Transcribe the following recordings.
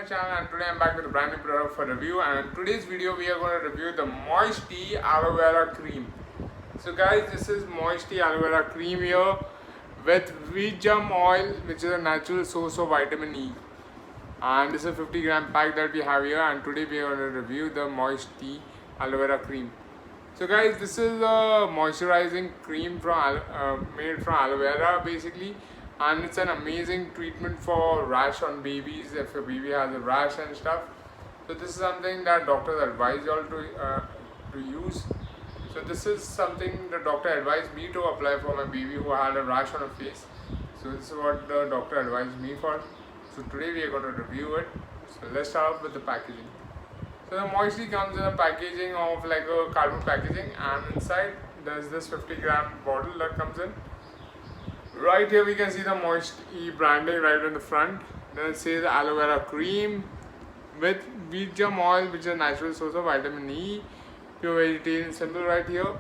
channel, and today I'm back with a brand new product for review. And in today's video we are going to review the Moiste Aloe Vera Cream. So guys, this is Moiste Aloe Vera Cream here with wheat germ oil, which is a natural source of vitamin E. And this is a 50-gram pack that we have here, and today we are going to review the Moiste Aloe Vera Cream. So guys, this is a moisturizing cream from made from aloe vera basically, and it's an amazing treatment for rash on babies if your baby has a rash and stuff. So this is something that doctors advise you all to use. So this is something the doctor advised me to apply for my baby who had a rash on her face. So this is what the doctor advised me for. So today we are going to review it. So let's start off with the packaging. So the Moiste comes in a packaging of like a cardboard packaging, and inside there's this 50-gram bottle that comes in. Right here we can see the Moiste branding right in the front. Then it says aloe vera cream with wheat germ oil, which is a natural source of vitamin E, pure vegetarian symbol right here.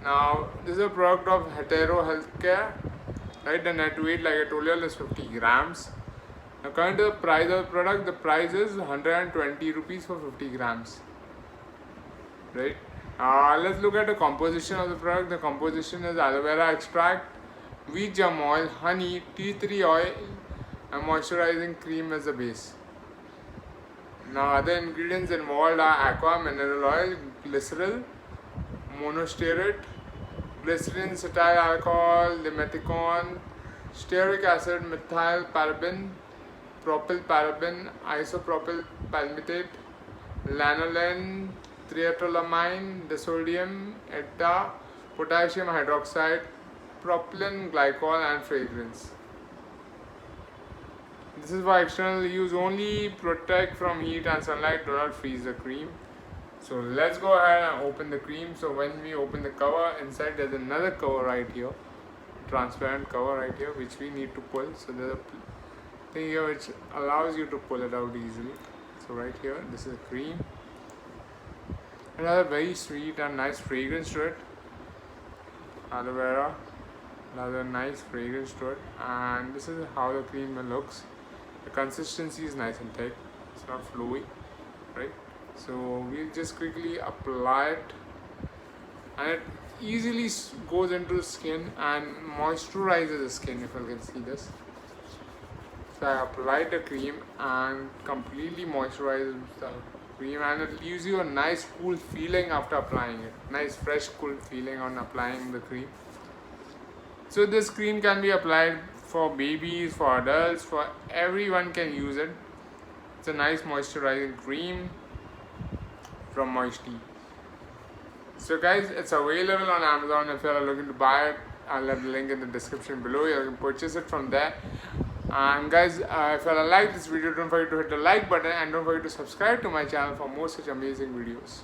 Now this is a product of Hetero Healthcare, right? The net weight, like I told you, is 50 grams. Now coming to the price of the product, the price is 120 rupees for 50 grams. Right? Let's look at the composition of the product. The composition is aloe vera extract, wheat germ oil, honey, tea tree oil, and moisturizing cream as the base. Now other ingredients involved are aqua, mineral oil, glycerol, monostearate, glycerin, cetyl alcohol, dimethicone, stearic acid, methyl paraben, propyl paraben, isopropyl palmitate, lanolin, triethylamine, disodium, eta, potassium hydroxide, propylene glycol, and fragrance. This is for external use only. Protect from heat and sunlight. Do not freeze the cream. So let's go ahead and open the cream. So when we open the cover, inside there's another cover right here, transparent cover right here, which we need to pull. So there's a thing here which allows you to pull it out easily. So right here, this is a cream. Another very sweet and nice fragrance to it. Aloe vera, another nice fragrance to it. And this is how the cream looks. The consistency is nice and thick. It's not flowy, right? So we'll just quickly apply it, and it easily goes into the skin and moisturizes the skin, if you can see this. So I applied the cream and completely moisturizes the cream, and it leaves you a nice cool feeling after applying it. Nice fresh cool feeling on applying the cream. So this cream can be applied for babies, for adults, for everyone can use it. It's a nice moisturizing cream from Moiste. So guys, it's available on Amazon. If you are looking to buy it, I'll have the link in the description below. You can purchase it from there. And guys, if you like this video, don't forget to hit the like button, and don't forget to subscribe to my channel for more such amazing videos.